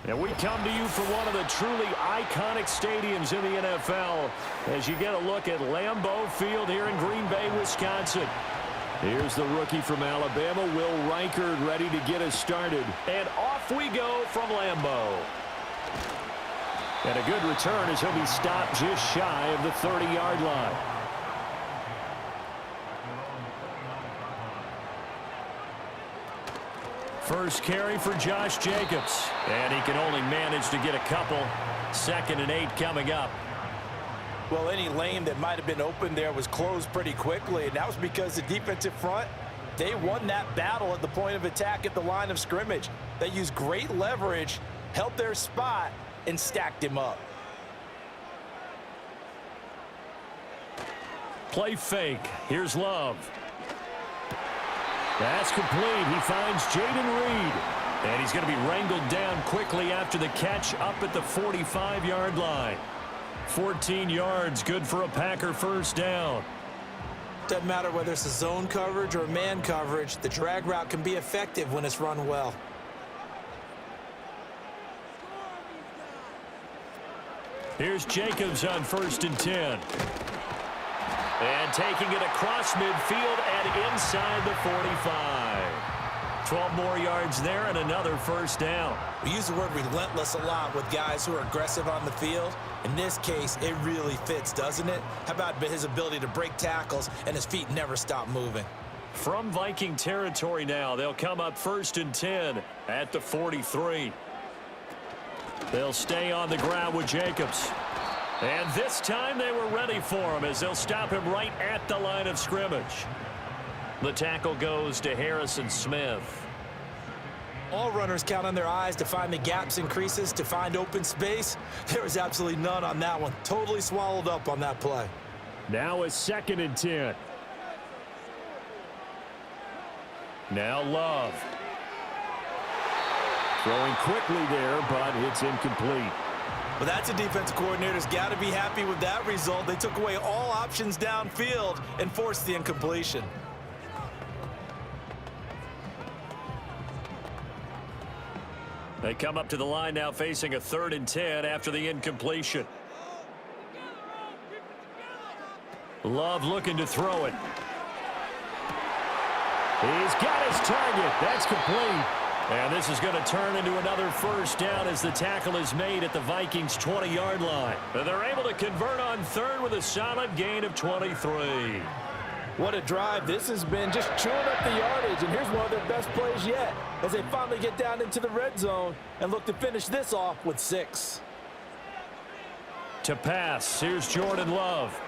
And we come to you from one of the truly iconic stadiums in the NFL as you get a look at Lambeau Field here in Green Bay, Wisconsin. Here's the rookie from Alabama, Will Reichard, ready to get us started. And off we go from Lambeau. And a good return as he'll be stopped just shy of the 30-yard line. First carry for Josh Jacobs. And he can only manage to get a couple. 2nd and 8 coming up. Well, any lane that might have been open there was closed pretty quickly, and that was because the defensive front, they won that battle at the point of attack at the line of scrimmage. They used great leverage, held their spot, and stacked him up. Play fake. Here's Love. That's complete. He finds Jaden Reed. And he's going to be wrangled down quickly after the catch up at the 45-yard line. 14 yards, good for a Packer first down. Doesn't matter whether it's a zone coverage or man coverage, the drag route can be effective when it's run well. Here's Jacobs on 1st and 10. And taking it across midfield and inside the 45. 12 more yards there and another first down. We use the word relentless a lot with guys who are aggressive on the field. In this case, it really fits, doesn't it? How about his ability to break tackles and his feet never stop moving? From Viking territory now, they'll come up 1st and 10 at the 43. They'll stay on the ground with Jacobs. And this time they were ready for him as they'll stop him right at the line of scrimmage. The tackle goes to Harrison Smith. All runners count on their eyes to find the gaps and creases, to find open space. There was absolutely none on that one. Totally swallowed up on that play. Now a 2nd and 10. Now Love. Throwing quickly there, but it's incomplete. Well, that's a defensive coordinator's got to be happy with that result. They took away all options downfield and forced the incompletion. They come up to the line now facing a 3rd and 10 after the incompletion. Love looking to throw it. He's got his target. That's complete. And this is going to turn into another first down as the tackle is made at the Vikings' 20-yard line. And they're able to convert on 3rd with a solid gain of 23. What a drive this has been, just chewing up the yardage. And here's one of their best plays yet as they finally get down into the red zone and look to finish this off with 6. To pass, here's Jordan Love.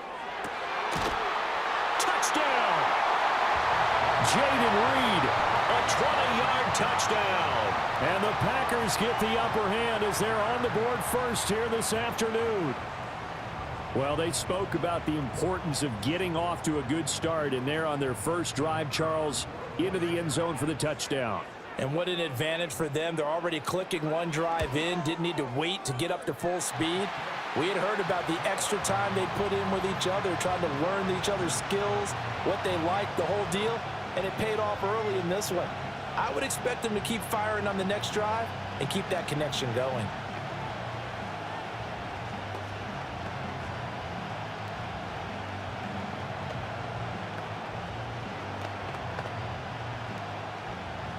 Touchdown! Jaden Reed, a 20-yard touchdown. And the Packers get the upper hand as they're on the board first here this afternoon. Well, they spoke about the importance of getting off to a good start, and they're on their first drive, Charles, into the end zone for the touchdown. And what an advantage for them. They're already clicking one drive in, didn't need to wait to get up to full speed. We had heard about the extra time they put in with each other, trying to learn each other's skills, what they liked, the whole deal, and it paid off early in this one. I would expect them to keep firing on the next drive and keep that connection going.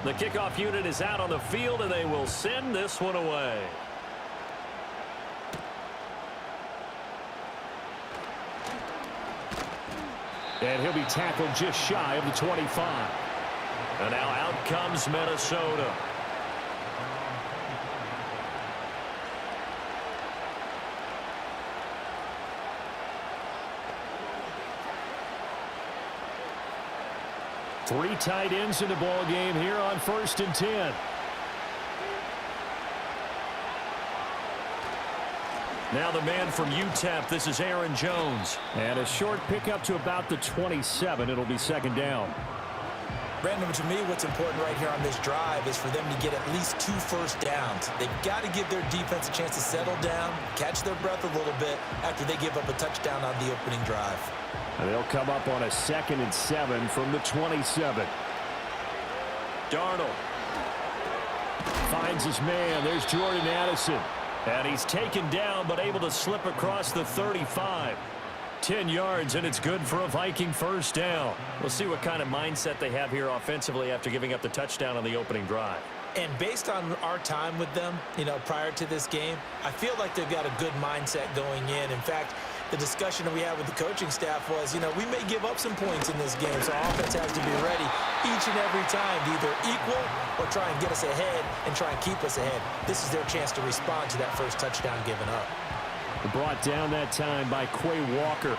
The kickoff unit is out on the field, and they will send this one away. And he'll be tackled just shy of the 25. And now out comes Minnesota. Three tight ends in the ball game here on 1st and 10. Now the man from UTEP, this is Aaron Jones. And a short pickup to about the 27. It'll be 2nd down. Brandon, to me, what's important right here on this drive is for them to get at least 2 first downs. They've got to give their defense a chance to settle down, catch their breath a little bit after they give up a touchdown on the opening drive. And they'll come up on a 2nd and 7 from the 27. Darnold finds his man. There's Jordan Addison. And he's taken down, but able to slip across the 35. 10 yards, and it's good for a Viking first down. We'll see what kind of mindset they have here offensively after giving up the touchdown on the opening drive. And based on our time with them, prior to this game, I feel like they've got a good mindset going in. In fact, the discussion that we had with the coaching staff was, we may give up some points in this game, so our offense has to be ready each and every time to either equal or try and get us ahead and try and keep us ahead. This is their chance to respond to that first touchdown given up. Brought down that time by Quay Walker.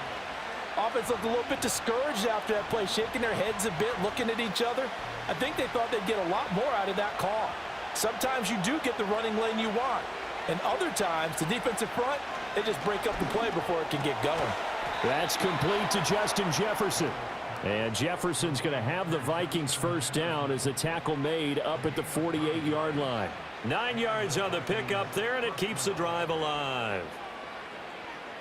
Offense looked a little bit discouraged after that play, shaking their heads a bit, looking at each other. I think they thought they'd get a lot more out of that call. Sometimes you do get the running lane you want, and other times, the defensive front, they just break up the play before it can get going. That's complete to Justin Jefferson. And Jefferson's going to have the Vikings first down as the tackle made up at the 48-yard line. 9 yards on the pickup there, and it keeps the drive alive.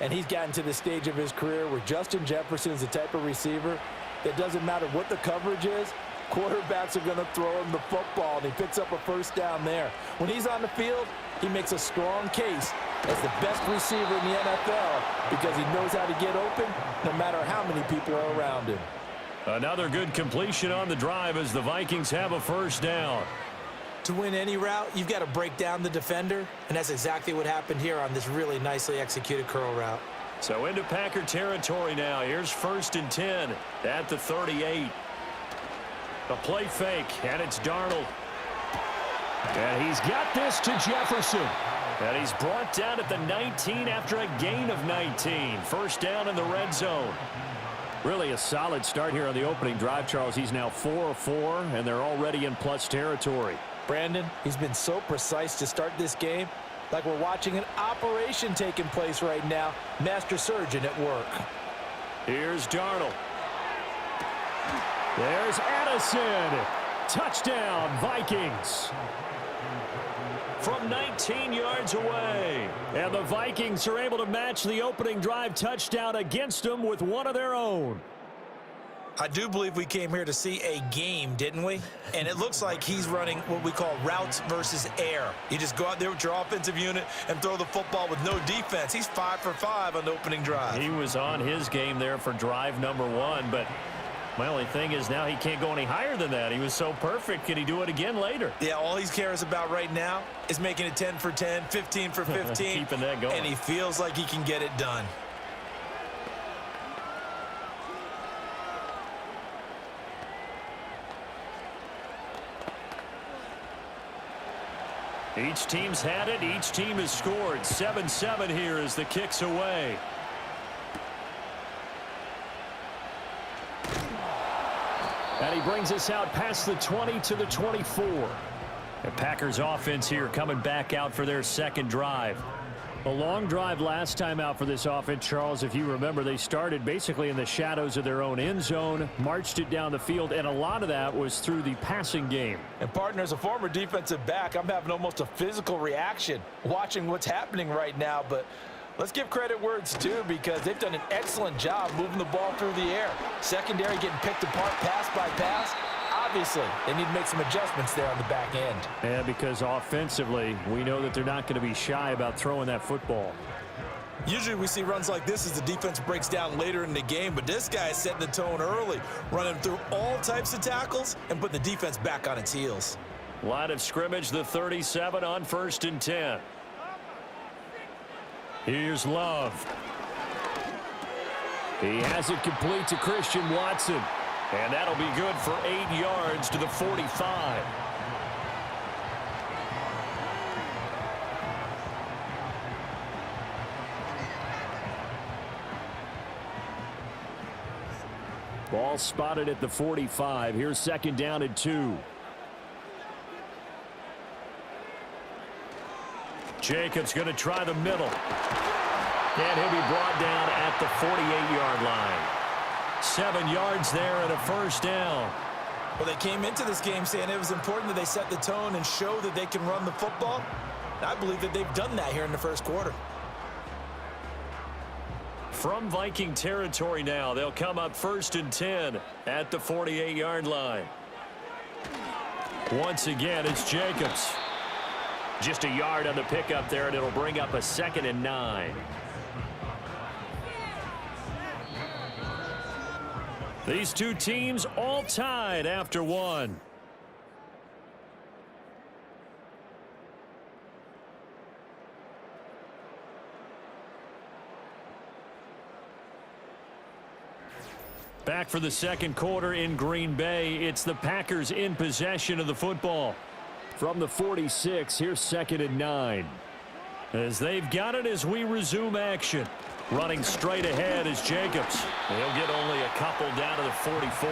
And he's gotten to the stage of his career where Justin Jefferson's the type of receiver that doesn't matter what the coverage is, quarterbacks are going to throw him the football, and he picks up a first down there. When he's on the field, he makes a strong case as the best receiver in the NFL because he knows how to get open no matter how many people are around him. Another good completion on the drive as the Vikings have a first down. To win any route, you've got to break down the defender, and that's exactly what happened here on this really nicely executed curl route. So into Packer territory now. Here's 1st and 10 at the 38. A play fake, and it's Darnold. And he's got this to Jefferson. And he's brought down at the 19 after a gain of 19. First down in the red zone. Really a solid start here on the opening drive, Charles. He's now 4 of 4, and they're already in plus territory. Brandon, he's been so precise to start this game, like we're watching an operation taking place right now. Master surgeon at work. Here's Darnold. There's Addison. Touchdown, Vikings. From 19 yards away. And the Vikings are able to match the opening drive touchdown against them with one of their own. I do believe we came here to see a game, didn't we? And it looks like he's running what we call routes versus air. You just go out there with your offensive unit and throw the football with no defense. He's 5 for 5 on the opening drive. He was on his game there for drive number 1, but my only thing is now he can't go any higher than that. He was so perfect. Can he do it again later? Yeah, all he cares about right now is making it 10 for 10, 15 for 15. Keeping that going. And he feels like he can get it done. Each team's had it. Each team has scored. 7-7 here as the kick's away. And he brings us out past the 20 to the 24. The Packers offense here coming back out for their second drive. A long drive last time out for this offense, Charles. If you remember, they started basically in the shadows of their own end zone, marched it down the field, and a lot of that was through the passing game. And, partner, as a former defensive back, I'm having almost a physical reaction watching what's happening right now. But let's give credit where it's due because they've done an excellent job moving the ball through the air. Secondary getting picked apart pass by pass. Obviously, they need to make some adjustments there on the back end. Yeah, because offensively, we know that they're not going to be shy about throwing that football. Usually we see runs like this as the defense breaks down later in the game, but this guy is setting the tone early, running through all types of tackles and putting the defense back on its heels. Line of scrimmage, the 37 on 1st and 10. Here's Love. He has it complete to Christian Watson. And that'll be good for 8 yards to the 45. Ball spotted at the 45. Here's 2nd down and 2. Jacobs going to try the middle. And he'll be brought down at the 48-yard line. 7 yards there and a first down. Well, they came into this game saying it was important that they set the tone and show that they can run the football. And I believe that they've done that here in the first quarter. From Viking territory now, they'll come up 1st and 10 at the 48-yard line. Once again, it's Jacobs. Just a yard on the pickup there, and it'll bring up a 2nd and 9. These two teams all tied after one. Back for the second quarter in Green Bay. It's the Packers in possession of the football. From the 46, here's 2nd and 9. As they've got it as we resume action. Running straight ahead is Jacobs. He'll get only a couple down to the 44.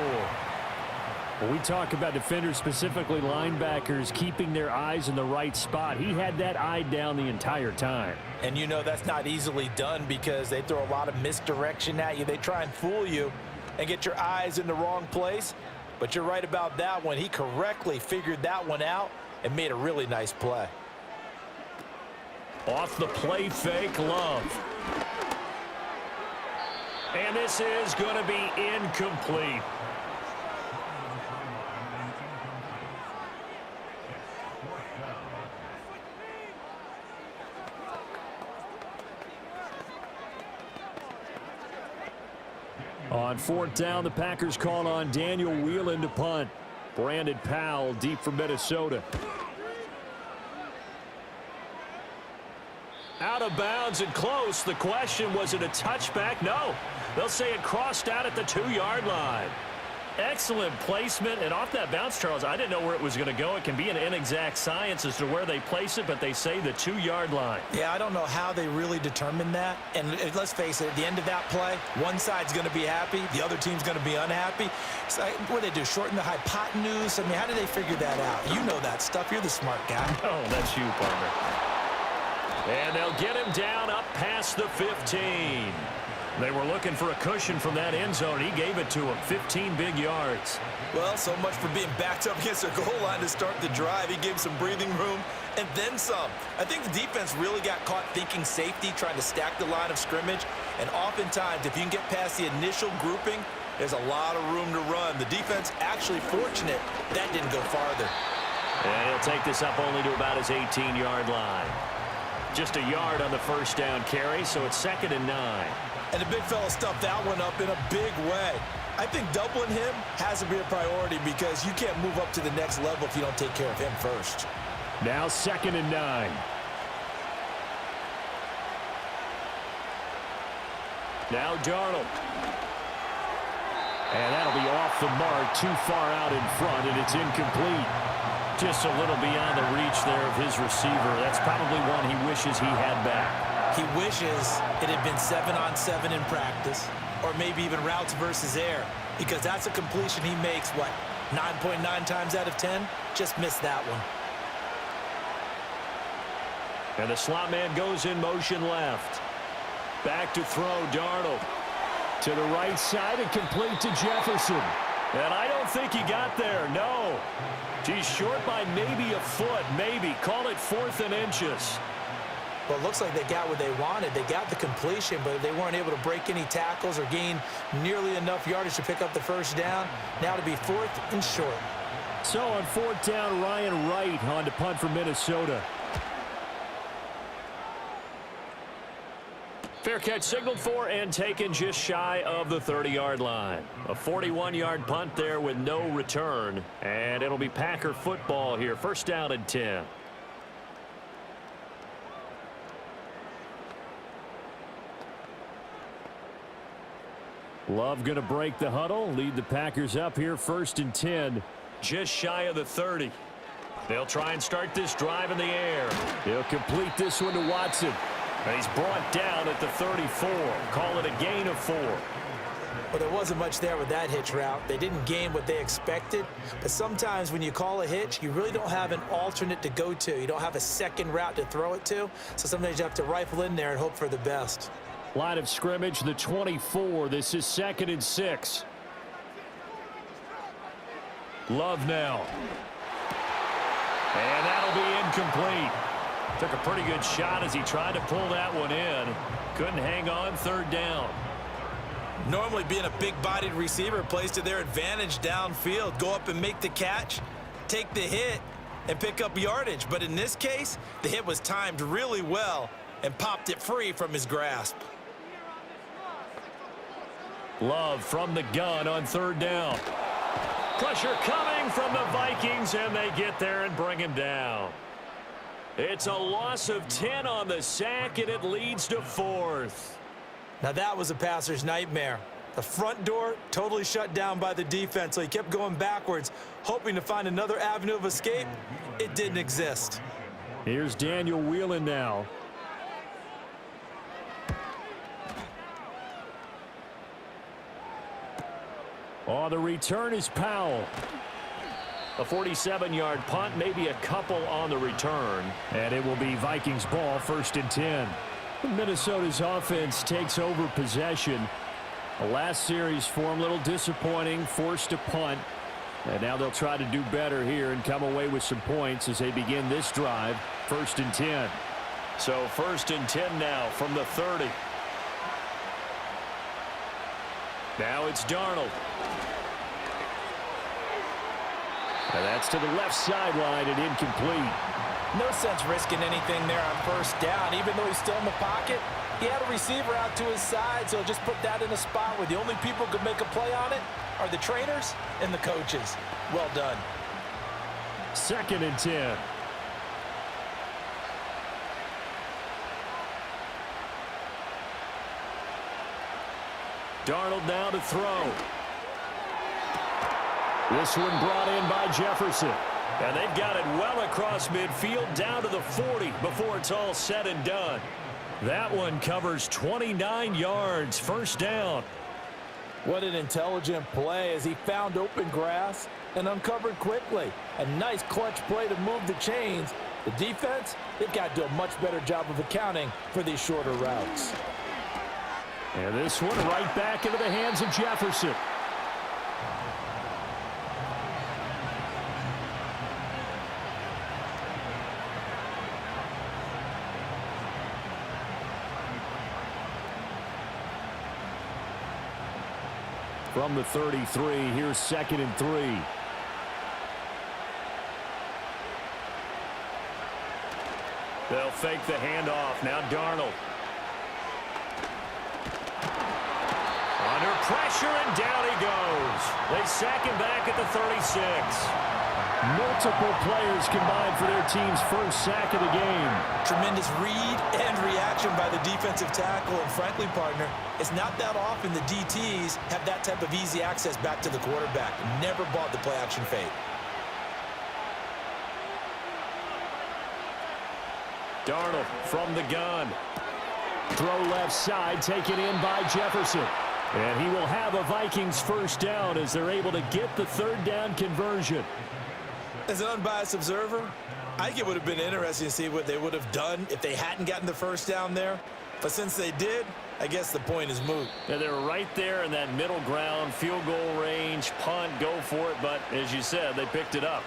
When we talk about defenders, specifically linebackers, keeping their eyes in the right spot, he had that eye down the entire time. And you know that's not easily done because they throw a lot of misdirection at you. They try and fool you and get your eyes in the wrong place. But you're right about that one. He correctly figured that one out and made a really nice play. Off the play fake, Love. And this is going to be incomplete. On 4th down, the Packers call on Daniel Whelan to punt. Brandon Powell deep for Minnesota. Out of bounds and close. The question, was it a touchback? No. They'll say it crossed out at the 2-yard line. Excellent placement, and off that bounce, Charles, I didn't know where it was going to go. It can be an inexact science as to where they place it, but they say the 2-yard line. Yeah, I don't know how they really determined that. And let's face it, at the end of that play, one side's going to be happy, the other team's going to be unhappy. So what do they do, shorten the hypotenuse? I mean, how do they figure that out? You know that stuff. You're the smart guy. Oh, that's you, partner. And they'll get him down up past the 15. They were looking for a cushion from that end zone. He gave it to him. 15 big yards. Well, so much for being backed up against their goal line to start the drive. He gave some breathing room and then some. I think the defense really got caught thinking safety, trying to stack the line of scrimmage. And oftentimes, if you can get past the initial grouping, there's a lot of room to run. The defense actually fortunate that didn't go farther. And he'll take this up only to about his 18-yard line. Just a yard on the first down carry, so it's 2nd and 9. And the big fella stuffed that one up in a big way. I think doubling him has to be a priority because you can't move up to the next level if you don't take care of him first. Now 2nd and 9. Now Darnold. And that'll be off the mark, too far out in front, and it's incomplete. Just a little beyond the reach there of his receiver. That's probably one he wishes he had back. He wishes it had been 7-on-7 in practice, or maybe even routes versus air, because that's a completion he makes, what, 9.9 times out of 10? Just missed that one. And the slot man goes in motion left. Back to throw, Darnold. To the right side and complete to Jefferson. And I don't think he got there, no. He's short by maybe a foot, maybe. Call it 4th and inches. Well, it looks like they got what they wanted. They got the completion, but they weren't able to break any tackles or gain nearly enough yardage to pick up the first down. Now to be 4th and short. So on 4th down, Ryan Wright on to punt for Minnesota. Fair catch signaled for and taken just shy of the 30-yard line. A 41-yard punt there with no return. And it'll be Packer football here. First down and 10. Love going to break the huddle, lead the Packers up here 1st and 10. Just shy of the 30. They'll try and start this drive in the air. He'll complete this one to Watson. And he's brought down at the 34. Call it a gain of 4. Well, there wasn't much there with that hitch route. They didn't gain what they expected. But sometimes when you call a hitch, you really don't have an alternate to go to. You don't have a second route to throw it to. So sometimes you have to rifle in there and hope for the best. Line of scrimmage, the 24. This is 2nd and 6. Love now. And that'll be incomplete. Took a pretty good shot as he tried to pull that one in. Couldn't hang on 3rd down. Normally being a big-bodied receiver plays to their advantage downfield. Go up and make the catch, take the hit, and pick up yardage. But in this case, the hit was timed really well and popped it free from his grasp. Love from the gun on third down. Pressure coming from the Vikings, and they get there and bring him down. It's a loss of 10 on the sack, and it leads to fourth. Now that was a passer's nightmare. The front door totally shut down by the defense, so he kept going backwards, hoping to find another avenue of escape. It didn't exist. Here's Daniel Whelan now. Oh, the return is Powell. A 47-yard punt, maybe a couple on the return. And it will be Vikings ball, 1st and 10. Minnesota's offense takes over possession. The last series for them, a little disappointing, forced to punt. And now they'll try to do better here and come away with some points as they begin this drive, 1st and 10. So 1st and 10 now from the 30. Now it's Darnold. And that's to the left sideline and incomplete. No sense risking anything there on 1st down. Even though he's still in the pocket, he had a receiver out to his side, so just put that in a spot where the only people who could make a play on it are the trainers and the coaches. Well done. 2nd and 10. Darnold now to throw. This one brought in by Jefferson. And they've got it well across midfield down to the 40 before it's all said and done. That one covers 29 yards, 1st down. What an intelligent play as he found open grass and uncovered quickly. A nice clutch play to move the chains. The defense, they've got to do a much better job of accounting for these shorter routes. And this one right back into the hands of Jefferson. From the 33, here's 2nd and 3. They'll fake the handoff. Now Darnold. Under pressure, and down he goes. They sack him back at the 36. Multiple players combined for their team's 1st sack of the game. Tremendous read and reaction by the defensive tackle. And frankly, partner, it's not that often the DTs have that type of easy access back to the quarterback. Never bought the play-action fade. Darnold from the gun. Throw left side, taken in by Jefferson. And he will have a Vikings 1st down as they're able to get the 3rd down conversion. As an unbiased observer, I think it would have been interesting to see what they would have done if they hadn't gotten the 1st down there. But since they did, I guess the point is moot. Yeah, they were right there in that middle ground, field goal range, punt, go for it. But as you said, they picked it up.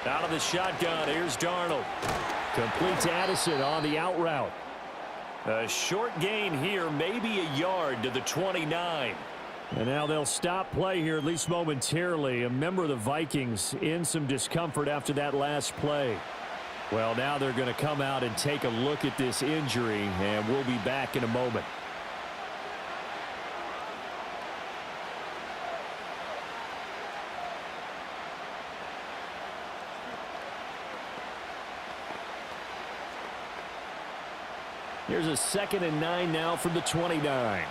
Out of the shotgun, here's Darnold. Complete to Addison on the out route. A short gain here, maybe a yard to the 29. And now they'll stop play here, at least momentarily. A member of the Vikings in some discomfort after that last play. Well, now they're going to come out and take a look at this injury, and we'll be back in a moment. Here's a 2nd and 9 now from the 29.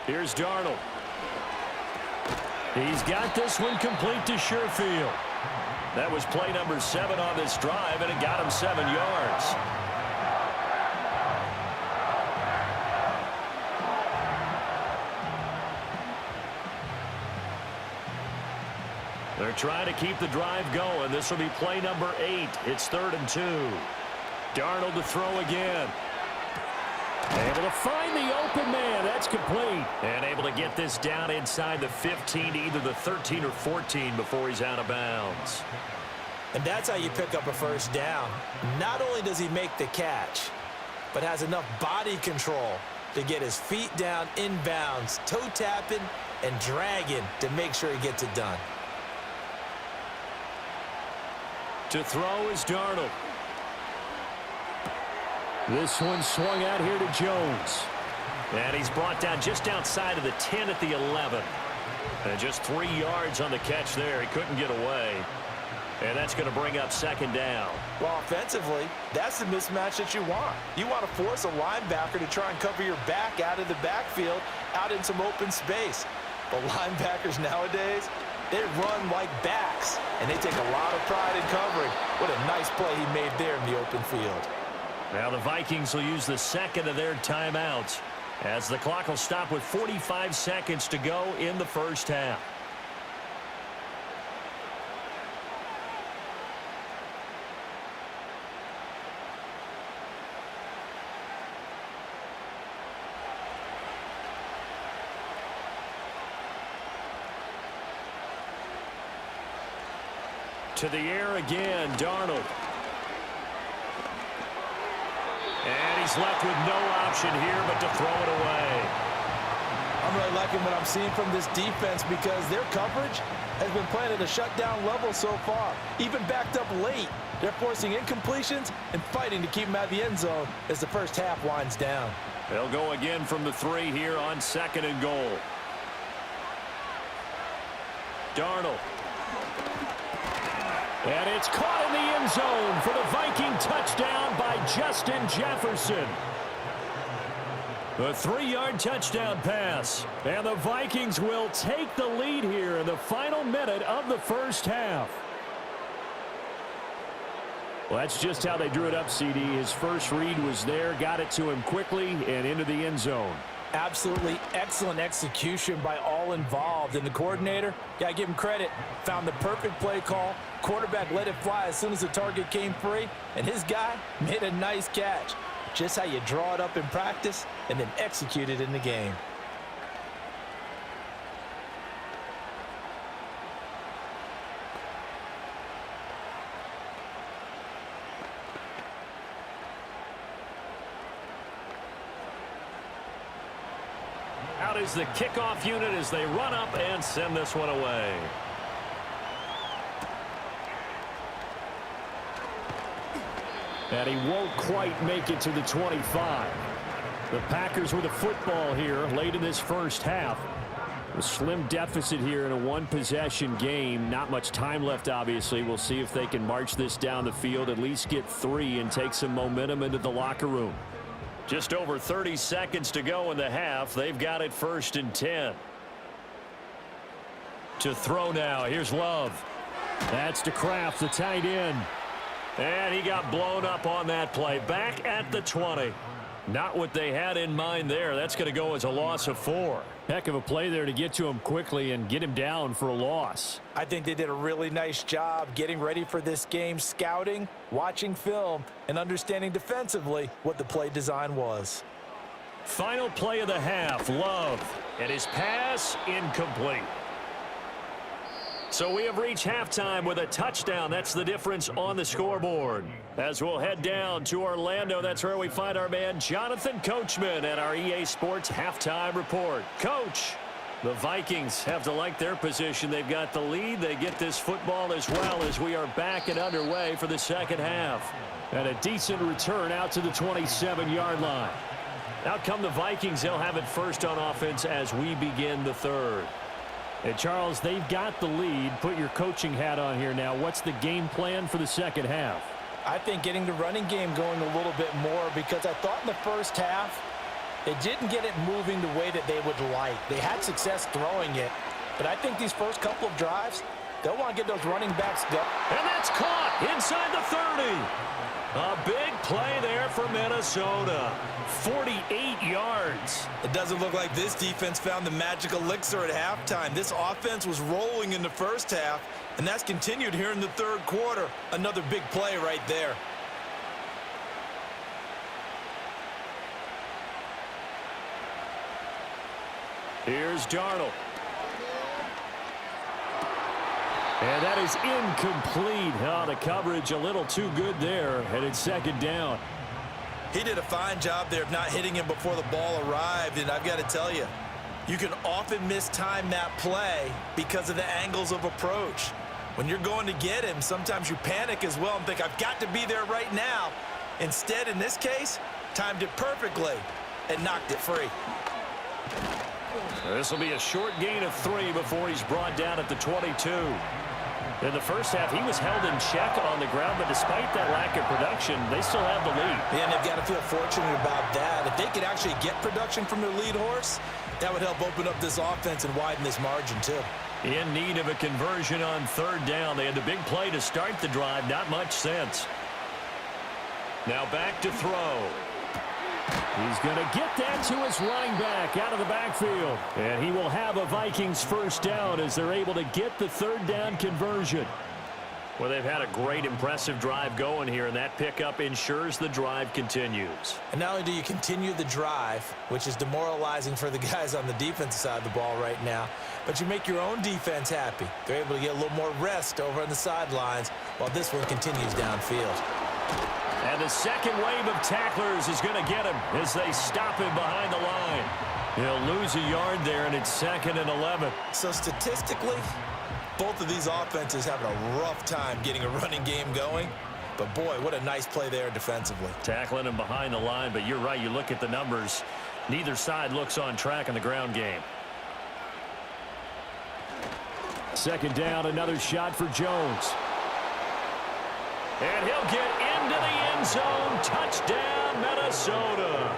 Here's Darnold. He's got this one complete to Sherfield. That was play number 7 on this drive, and it got him 7 yards. They're trying to keep the drive going. This will be play number 8. It's 3rd and 2. Darnold to throw again. Able to find the open man. That's complete. And able to get this down inside the 15 to either the 13 or 14 before he's out of bounds. And that's how you pick up a first down. Not only does he make the catch, but has enough body control to get his feet down inbounds, toe tapping and dragging to make sure he gets it done. To throw is Darnold. This one swung out here to Jones. And he's brought down just outside of the 10 at the 11. And just 3 yards on the catch there. He couldn't get away. And that's going to bring up second down. Well, offensively, that's the mismatch that you want. You want to force a linebacker to try and cover your back out of the backfield, out in some open space. But linebackers nowadays, they run like backs, and they take a lot of pride in covering. What a nice play he made there in the open field. Now the Vikings will use the second of their timeouts as the clock will stop with 45 seconds to go in the first half. To the air again, Darnold. And he's left with no option here but to throw it away. I'm really liking what I'm seeing from this defense because their coverage has been playing at a shutdown level so far. Even backed up late, they're forcing incompletions and fighting to keep them out of the end zone as the first half winds down. They'll go again from the 3 here on second and goal. Darnold. And it's caught in the end zone for the Viking touchdown by Justin Jefferson. A 3-yard touchdown pass. And the Vikings will take the lead here in the final minute of the first half. Well, that's just how they drew it up, CD. His first read was there, got it to him quickly, and into the end zone. Absolutely excellent execution by all involved. And the coordinator, got to give him credit, found the perfect play call. Quarterback let it fly as soon as the target came free, and his guy made a nice catch. Just how you draw it up in practice and then execute it in the game. Out is the kickoff unit as they run up and send this one away. And he won't quite make it to the 25. The Packers with a football here late in this first half. A slim deficit here in a one-possession game. Not much time left, obviously. We'll see if they can march this down the field, at least get 3 and take some momentum into the locker room. Just over 30 seconds to go in the half. They've got it 1st and 10. To throw now. Here's Love. That's to Kraft, the tight end. And he got blown up on that play. Back at the 20. Not what they had in mind there. That's going to go as a loss of 4. Heck of a play there to get to him quickly and get him down for a loss. I think they did a really nice job getting ready for this game, scouting, watching film, and understanding defensively what the play design was. Final play of the half, Love. And his pass incomplete. So we have reached halftime with a touchdown. That's the difference on the scoreboard. As we'll head down to Orlando, that's where we find our man Jonathan Coachman at our EA Sports Halftime Report. Coach, the Vikings have to like their position. They've got the lead. They get this football as well as we are back and underway for the second half. And a decent return out to the 27-yard line. Out come the Vikings. They'll have it first on offense as we begin the third. And Charles, they've got the lead. Put your coaching hat on here now. What's the game plan for the second half? I think getting the running game going a little bit more, because I thought in the first half they didn't get it moving the way that they would like. They had success throwing it, but I think these first couple of drives, they'll want to get those running backs going. And that's caught inside the 30. A big play there for Minnesota. 48 yards. It doesn't look like this defense found the magic elixir at halftime. This offense was rolling in the first half, and that's continued here in the third quarter. Another big play right there. Here's Darnold. And that is incomplete. Oh, the coverage a little too good there, and it's second down. He did a fine job there of not hitting him before the ball arrived, and I've got to tell you, you can often mistime that play because of the angles of approach. When you're going to get him, sometimes you panic as well and think, I've got to be there right now. Instead, in this case, timed it perfectly and knocked it free. This will be a short gain of 3 before he's brought down at the 22. In the first half, he was held in check on the ground, but despite that lack of production, they still have the lead. Yeah, and they've got to feel fortunate about that. If they could actually get production from their lead horse, that would help open up this offense and widen this margin, too. In need of a conversion on third down. They had the big play to start the drive. Not much sense. Now back to throw. He's going to get that to his running back out of the backfield. And he will have a Vikings first down as they're able to get the third down conversion. Well, they've had a great, impressive drive going here, and that pickup ensures the drive continues. And not only do you continue the drive, which is demoralizing for the guys on the defensive side of the ball right now, but you make your own defense happy. They're able to get a little more rest over on the sidelines while this one continues downfield. And the second wave of tacklers is going to get him as they stop him behind the line. He'll lose a yard there, and it's 2nd and 11. So statistically, both of these offenses having a rough time getting a running game going. But, boy, what a nice play there defensively. Tackling him behind the line, but you're right. You look at the numbers. Neither side looks on track in the ground game. Second down, another shot for Jones. And he'll get into the end zone. Touchdown, Minnesota.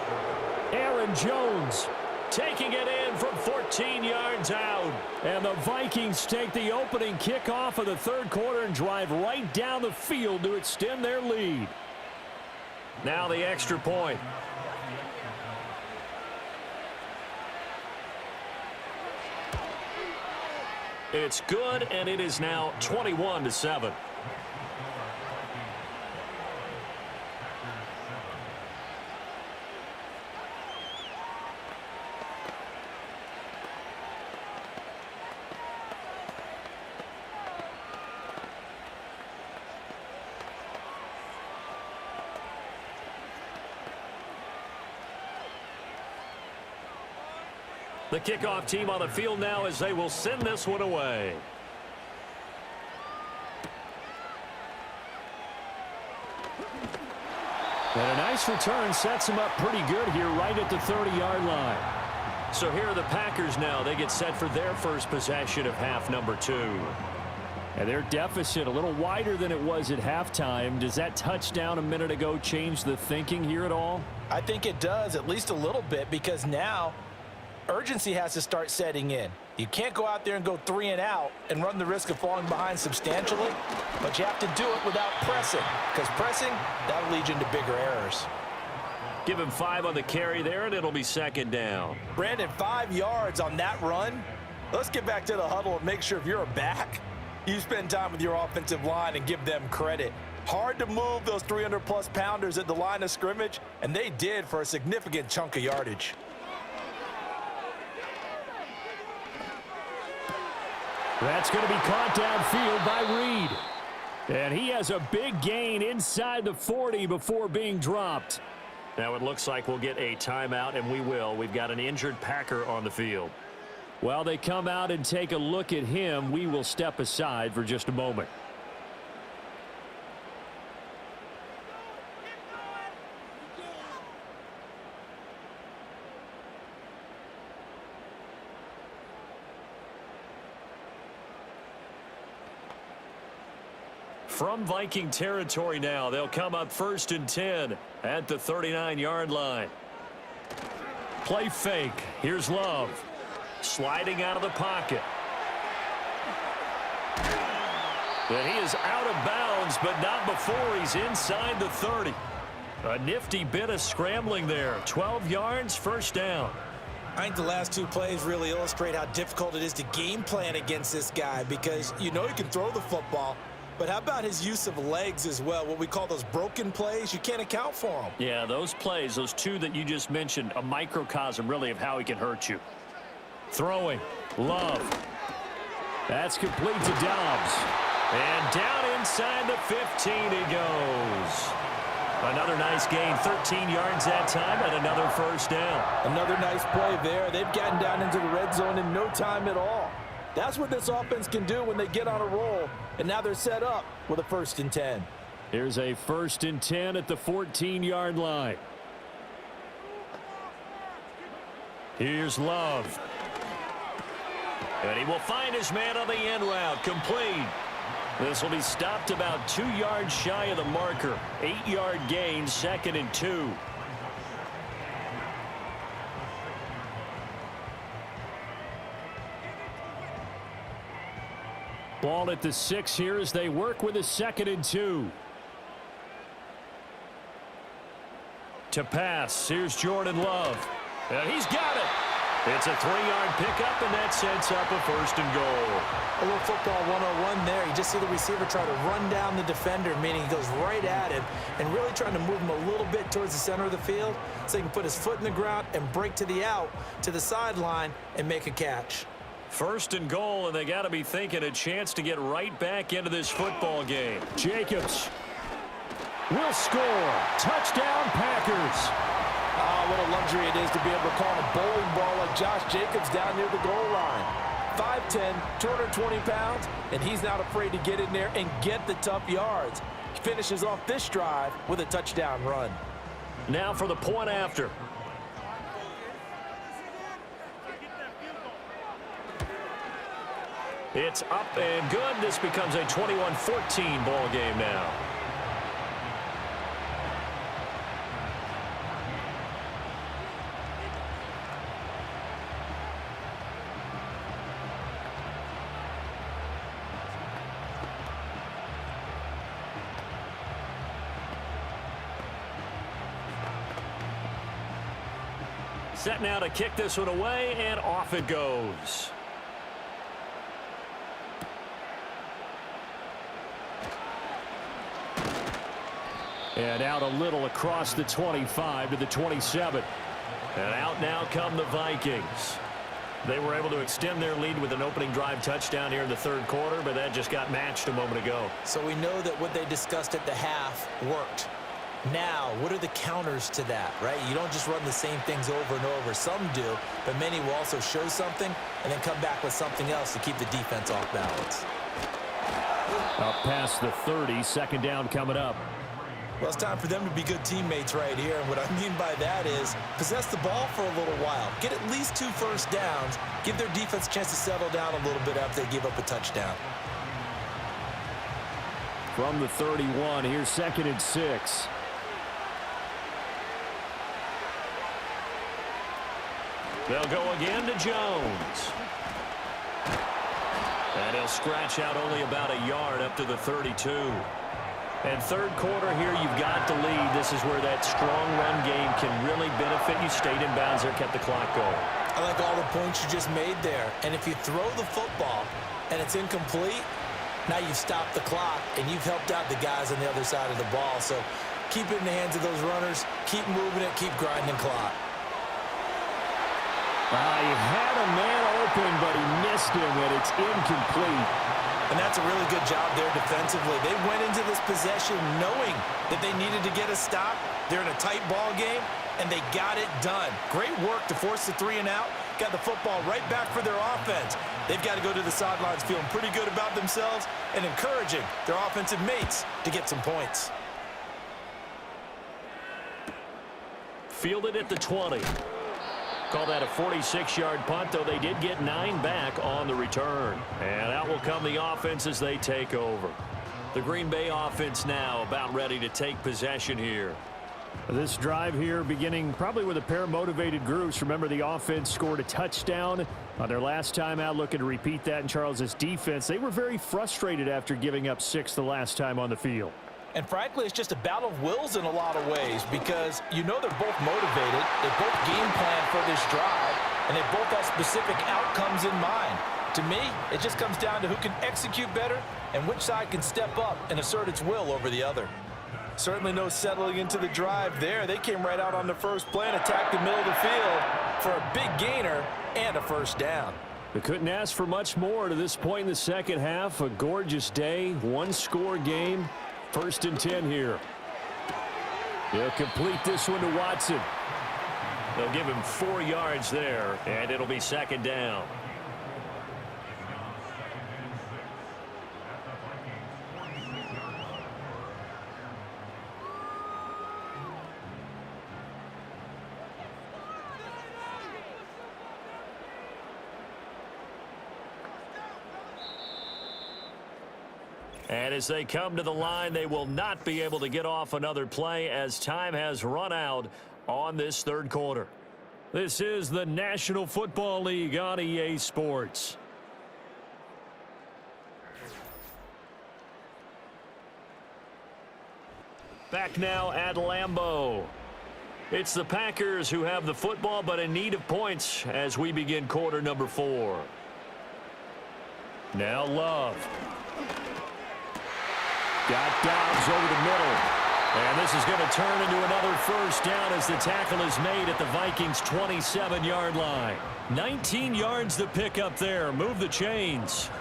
Aaron Jones taking it in from 14 yards out. And the Vikings take the opening kickoff of the third quarter and drive right down the field to extend their lead. Now the extra point. It's good, and it is now 21-7. The kickoff team on the field now as they will send this one away. And a nice return sets him up pretty good here right at the 30-yard line. So here are the Packers now. They get set for their first possession of half number 2. And their deficit a little wider than it was at halftime. Does that touchdown a minute ago change the thinking here at all? I think it does, at least a little bit, because now urgency has to start setting in. You can't go out there and go 3 and out and run the risk of falling behind substantially, but you have to do it without pressing, because pressing, that'll lead you into bigger errors. Give him 5 on the carry there, and it'll be second down. Brandon, 5 yards on that run. Let's get back to the huddle and make sure if you're a back, you spend time with your offensive line and give them credit. Hard to move those 300-plus pounders at the line of scrimmage, and they did for a significant chunk of yardage. That's going to be caught downfield by Reed. And he has a big gain inside the 40 before being dropped. Now it looks like we'll get a timeout, and we will. We've got an injured Packer on the field. While they come out and take a look at him, we will step aside for just a moment. From Viking territory now, they'll come up 1st and 10 at the 39-yard line. Play fake. Here's Love. Sliding out of the pocket. And he is out of bounds, but not before he's inside the 30. A nifty bit of scrambling there. 12 yards, first down. I think the last 2 plays really illustrate how difficult it is to game plan against this guy, because you know he can throw the football, but how about his use of legs as well? What we call those broken plays, you can't account for them. Yeah, those plays, those 2 that you just mentioned, a microcosm really of how he can hurt you. Throwing. Love. That's complete to Dobbs. And down inside the 15 he goes. Another nice gain, 13 yards that time, and another first down. Another nice play there. They've gotten down into the red zone in no time at all. That's what this offense can do when they get on a roll, and now they're set up with a 1st and 10. Here's a 1st and 10 at the 14-yard line. Here's Love. And he will find his man on the end route, complete. This will be stopped about 2 yards shy of the marker. 8-yard gain, 2nd and 2. Ball at the 6 here as they work with a 2nd and 2. To pass, here's Jordan Love. And he's got it. It's a 3-yard pickup, and that sets up a 1st and goal. A little football 101 there. You just see the receiver try to run down the defender, meaning he goes right at him and really trying to move him a little bit towards the center of the field so he can put his foot in the ground and break to the out, to the sideline, and make a catch. 1st and goal, and they got to be thinking a chance to get right back into this football game. Jacobs will score. Touchdown, Packers. Oh, what a luxury it is to be able to call a bowling ball like Josh Jacobs down near the goal line. 5'10", 220 pounds, and he's not afraid to get in there and get the tough yards. He finishes off this drive with a touchdown run. Now for the point after. It's up and good. This becomes a 21-14 ball game now. Set now to kick this one away, and off it goes. And out a little across the 25 to the 27. And out now come the Vikings. They were able to extend their lead with an opening drive touchdown here in the 3rd quarter, but that just got matched a moment ago. So we know that what they discussed at the half worked. Now, what are the counters to that, right? You don't just run the same things over and over. Some do, but many will also show something and then come back with something else to keep the defense off balance. Up past the 30, 2nd down coming up. Well, it's time for them to be good teammates right here, and what I mean by that is possess the ball for a little while. Get at least 2 first downs. Give their defense a chance to settle down a little bit after they give up a touchdown. From the 31, here's 2nd and 6. They'll go again to Jones. And he'll scratch out only about a yard up to the 32. And 3rd quarter here, you've got the lead. This is where that strong run game can really benefit you. Stayed in bounds there, kept the clock going. I like all the points you just made there. And if you throw the football and it's incomplete, now you've stopped the clock and you've helped out the guys on the other side of the ball. So keep it in the hands of those runners. Keep moving it. Keep grinding clock. He had a man open, but he missed him, and it's incomplete. And that's a really good job there defensively. They went into this possession knowing that they needed to get a stop. They're in a tight ball game, and they got it done. Great work to force the 3 and out. Got the football right back for their offense. They've got to go to the sidelines feeling pretty good about themselves and encouraging their offensive mates to get some points. Fielded at the 20. Call that a 46-yard punt, though they did get 9 back on the return. And out will come the offense as they take over. The Green Bay offense now about ready to take possession here. This drive here beginning probably with a pair of motivated groups. Remember, the offense scored a touchdown on their last time out, looking to repeat that in Charles's defense. They were very frustrated after giving up 6 the last time on the field. And frankly, it's just a battle of wills in a lot of ways because you know they're both motivated. They both game plan for this drive, and they both have specific outcomes in mind. To me, it just comes down to who can execute better and which side can step up and assert its will over the other. Certainly no settling into the drive there. They came right out on the first play and attacked the middle of the field for a big gainer and a first down. We couldn't ask for much more to this point in the second half. A gorgeous day, one-score game. 1st and 10 here. He'll complete this one to Watson. They'll give him 4 yards there, and it'll be 2nd down. And as they come to the line, they will not be able to get off another play as time has run out on this 3rd quarter. This is the National Football League on EA Sports. Back now at Lambeau. It's the Packers who have the football, but in need of points as we begin quarter number 4. Now Love. Got Dobbs over the middle. And this is going to turn into another first down as the tackle is made at the Vikings' 27-yard line. 19 yards to pick up there. Move the chains.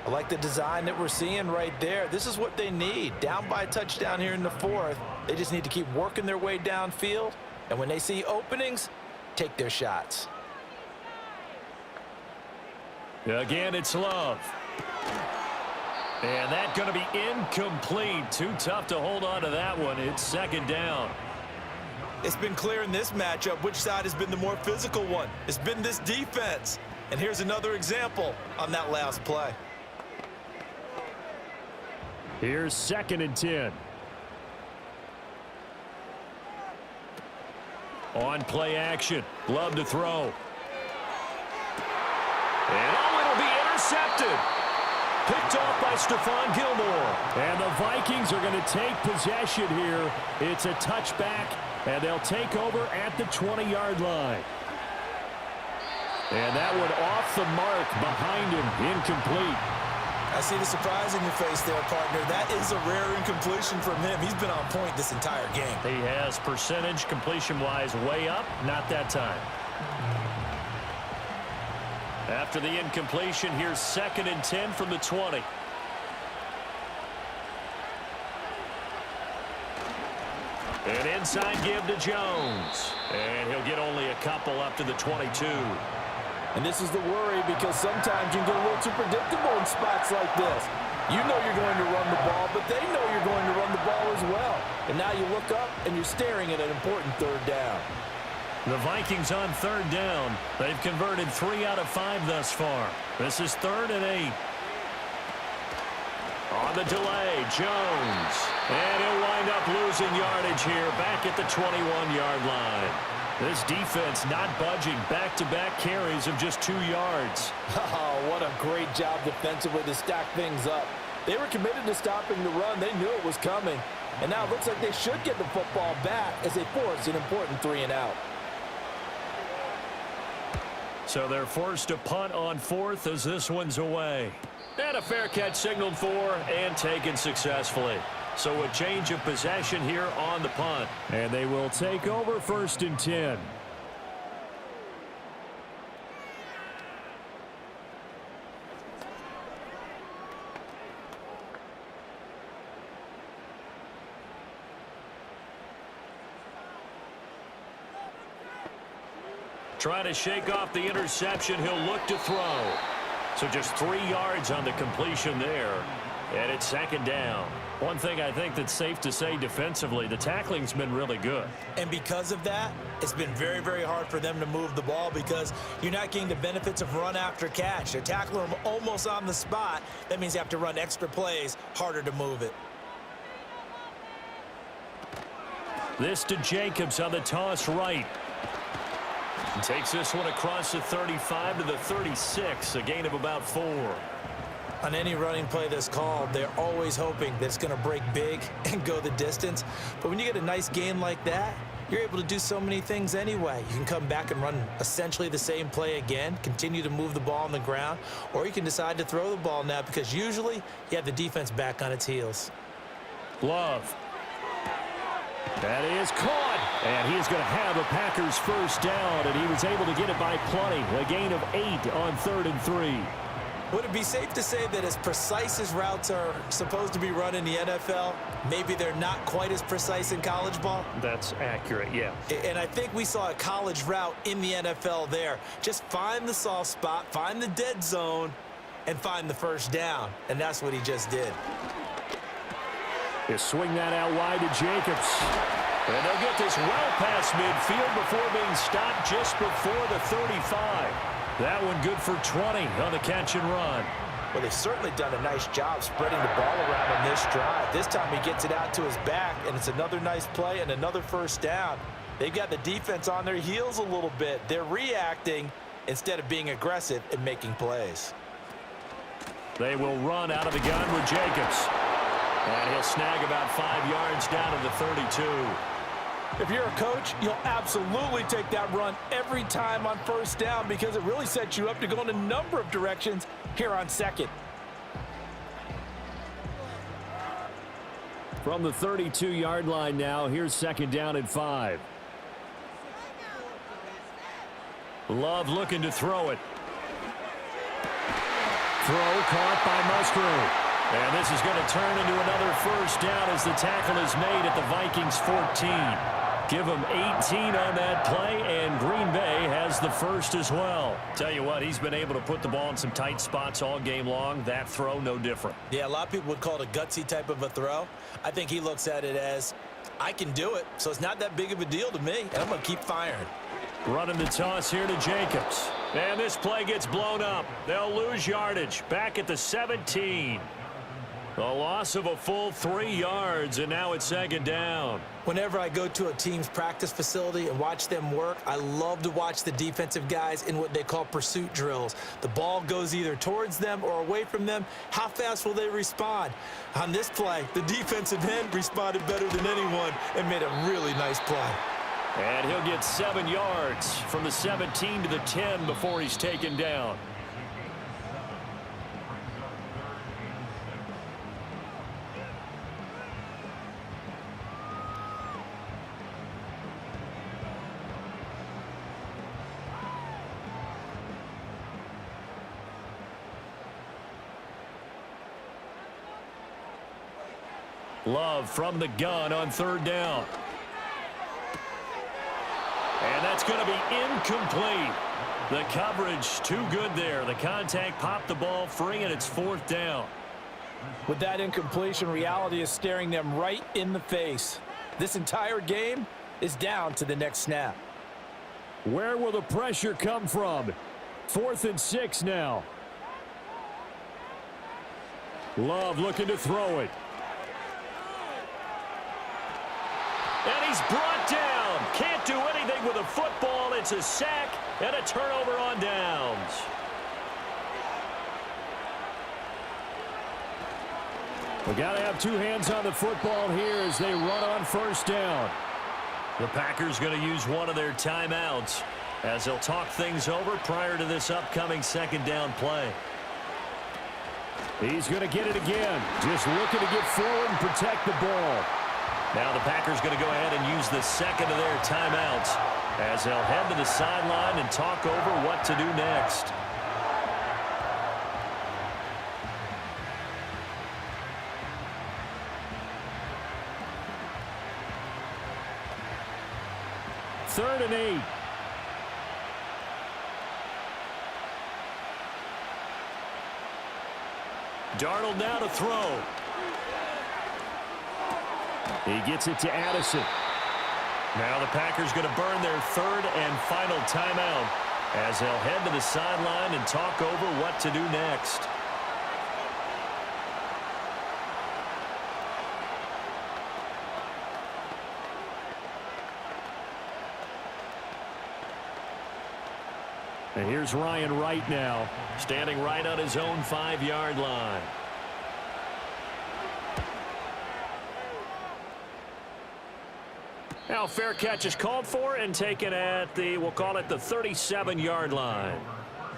I like the design that we're seeing right there. This is what they need. Down by a touchdown here in the 4th. They just need to keep working their way downfield. And when they see openings, take their shots. Again, it's Love. And that's going to be incomplete. Too tough to hold on to that one. It's 2nd down. It's been clear in this matchup which side has been the more physical one. It's been this defense. And here's another example on that last play. Here's 2nd and 10. On play action. Love to throw. And it'll be intercepted. Picked off by Stephon Gilmore. And the Vikings are going to take possession here. It's a touchback, and they'll take over at the 20-yard line. And that one off the mark behind him, incomplete. I see the surprise in your face there, partner. That is a rare incompletion from him. He's been on point this entire game. He has percentage completion-wise way up, not that time. After the incompletion, here's 2nd and 10 from the 20. An inside give to Jones. And he'll get only a couple up to the 22. And this is the worry because sometimes you can get a little too predictable in spots like this. You know you're going to run the ball, but they know you're going to run the ball as well. And now you look up and you're staring at an important 3rd down. The Vikings on 3rd down. They've converted 3 out of 5 thus far. This is 3rd and 8. On the delay, Jones. And he'll wind up losing yardage here back at the 21-yard line. This defense not budging. Back-to-back carries of just 2 yards. Oh, what a great job defensively to stack things up. They were committed to stopping the run. They knew it was coming. And now it looks like they should get the football back as they force an important 3 and out. So they're forced to punt on 4th as this one's away. And a fair catch signaled for and taken successfully. So a change of possession here on the punt. And they will take over 1st and 10. Trying to shake off the interception. He'll look to throw. So just 3 yards on the completion there. And it's 2nd down. One thing I think that's safe to say defensively, the tackling's been really good. And because of that, it's been very, very hard for them to move the ball because you're not getting the benefits of run after catch. They're tackling them almost on the spot. That means you have to run extra plays, harder to move it. This to Jacobs on the toss right. And takes this one across the 35 to the 36, a gain of about 4. On any running play that's called, they're always hoping that it's going to break big and go the distance. But when you get a nice gain like that, you're able to do so many things anyway. You can come back and run essentially the same play again, continue to move the ball on the ground, or you can decide to throw the ball now because usually you have the defense back on its heels. Love. That is caught, and he is going to have a Packers first down, and he was able to get it by plenty. A gain of 8 on 3rd and 3. Would it be safe to say that as precise as routes are supposed to be run in the NFL, maybe they're not quite as precise in college ball? That's accurate, yeah. And I think we saw a college route in the NFL there. Just find the soft spot, find the dead zone, and find the first down. And that's what he just did. They swing that out wide to Jacobs. And they'll get this well past midfield before being stopped just before the 35. That one good for 20 on the catch and run. Well, they've certainly done a nice job spreading the ball around on this drive. This time he gets it out to his back, and it's another nice play and another first down. They've got the defense on their heels a little bit. They're reacting instead of being aggressive and making plays. They will run out of the gun with Jacobs. And he'll snag about 5 yards down to the 32. If you're a coach, you'll absolutely take that run every time on first down because it really sets you up to go in a number of directions here on second. From the 32-yard line now, here's 2nd down and 5. Love looking to throw it. Throw caught by Musgrave. And this is going to turn into another first down as the tackle is made at the Vikings 14. Give them 18 on that play, and Green Bay has the first as well. Tell you what, he's been able to put the ball in some tight spots all game long. That throw, no different. Yeah, a lot of people would call it a gutsy type of a throw. I think he looks at it as, I can do it, so it's not that big of a deal to me, and I'm going to keep firing. Running the toss here to Jacobs. And this play gets blown up. They'll lose yardage. Back at the 17. A loss of a full 3 yards, and now it's 2nd down. Whenever I go to a team's practice facility and watch them work, I love to watch the defensive guys in what they call pursuit drills. The ball goes either towards them or away from them. How fast will they respond? On this play, the defensive end responded better than anyone and made a really nice play. And he'll get 7 yards from the 17 to the 10 before he's taken down. Love from the gun on 3rd down. And that's going to be incomplete. The coverage too good there. The contact popped the ball free, and it's 4th down. With that incompletion, reality is staring them right in the face. This entire game is down to the next snap. Where will the pressure come from? 4th and 6 now. Love looking to throw it. And he's brought down. Can't do anything with a football. It's a sack and a turnover on downs. We got to have 2 hands on the football here as they run on 1st down. The Packers going to use one of their timeouts as they'll talk things over prior to this upcoming 2nd down play. He's going to get it again. Just looking to get forward and protect the ball. Now the Packers going to go ahead and use the 2nd of their timeouts as they'll head to the sideline and talk over what to do next. Third and 8. Darnold now to throw. He gets it to Addison. Now the Packers going to burn their 3rd and final timeout as they'll head to the sideline and talk over what to do next. And here's Ryan Wright now, standing right on his own 5-yard line. Now fair catch is called for and taken at the, we'll call it the 37-yard line.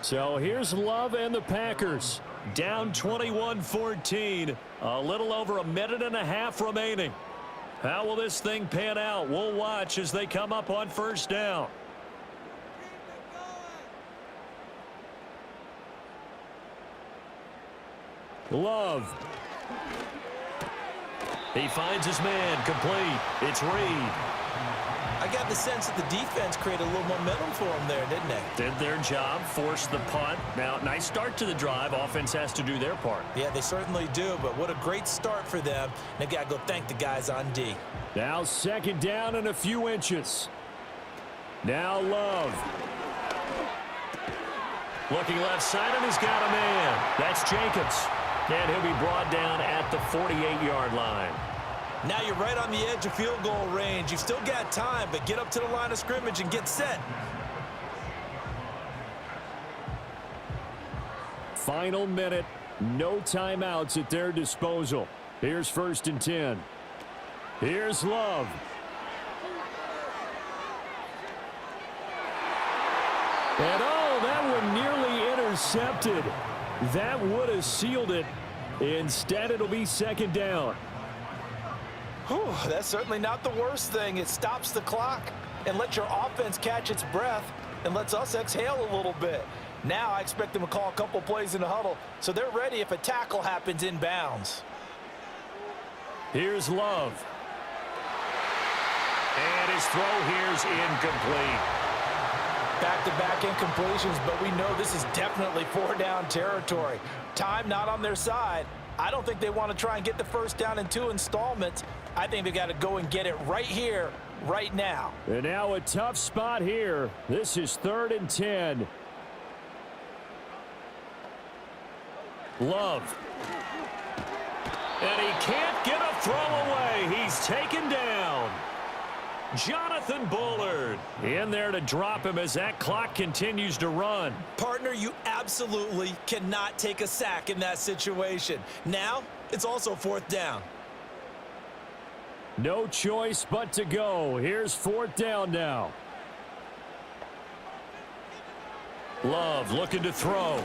So here's Love and the Packers. Down 21-14. A little over a minute and a half remaining. How will this thing pan out? We'll watch as they come up on first down. Love. He finds his man, complete. It's Reed. I got the sense that the defense created a little momentum for them there, didn't they? Did their job, forced the punt. Now, nice start to the drive. Offense has to do their part. Yeah, they certainly do, but what a great start for them. They got to go thank the guys on D. Now second down and a few inches. Now Love. Looking left side, and he's got a man. That's Jacobs. And he'll be brought down at the 48-yard line. Now you're right on the edge of field goal range. You've still got time, but get up to the line of scrimmage and get set. Final minute. No timeouts at their disposal. Here's 1st and 10. Here's Love. And oh, that one nearly intercepted. That would have sealed it. Instead, it'll be second down. Whew, that's certainly not the worst thing. It stops the clock and lets your offense catch its breath and lets us exhale a little bit. Now I expect them to call a couple plays in the huddle so they're ready if a tackle happens in bounds. Here's Love. And his throw here's incomplete. Back-to-back incompletions, but we know this is definitely 4-down territory. Time not on their side. I don't think they want to try and get the first down in 2 installments. I think they got to go and get it right here, right now. And now a tough spot here. This is 3rd and 10. Love. And he can't get a throw away. He's taken down. Jonathan Bullard in there to drop him as that clock continues to run. Partner, you absolutely cannot take a sack in that situation. Now, it's also 4th down. No choice but to go. Here's 4th down now. Love looking to throw.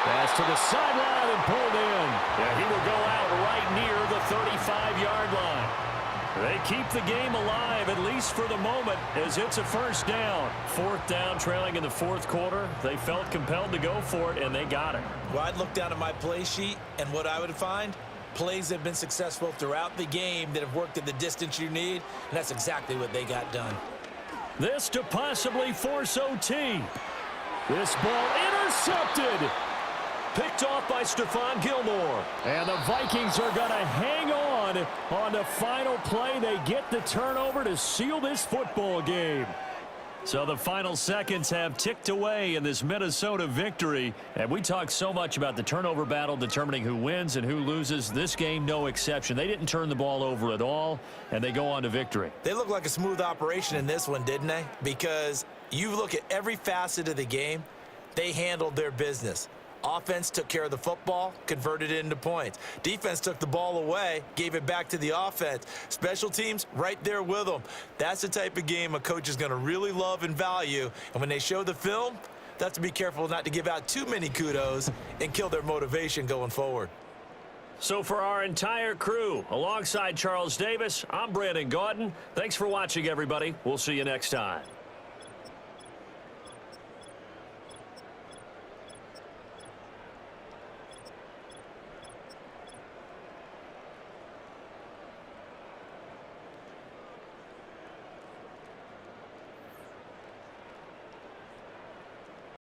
Pass to the sideline and pulled in. Yeah, he will go out right near the 35-yard line. They keep the game alive, at least for the moment, as it's a 1st down. 4th down, trailing in the 4th quarter. They felt compelled to go for it, and they got it. Well, I'd look down at my play sheet, and what I would find, plays that have been successful throughout the game that have worked at the distance you need, and that's exactly what they got done. This to possibly force OT. This ball intercepted. Picked off by Stephon Gilmore. And the Vikings are going to hang on the final play. They get the turnover to seal this football game. So the final seconds have ticked away in this Minnesota victory. And we talk so much about the turnover battle determining who wins and who loses. This game, no exception. They didn't turn the ball over at all, and they go on to victory. They look like a smooth operation in this one, didn't they? Because you look at every facet of the game, they handled their business. Offense took care of the football, converted it into points. Defense took the ball away, gave it back to the offense. Special teams, right there with them. That's the type of game a coach is going to really love and value. And when they show the film, they have to be careful not to give out too many kudos and kill their motivation going forward. So for our entire crew, alongside Charles Davis, I'm Brandon Gaudin. Thanks for watching, everybody. We'll see you next time.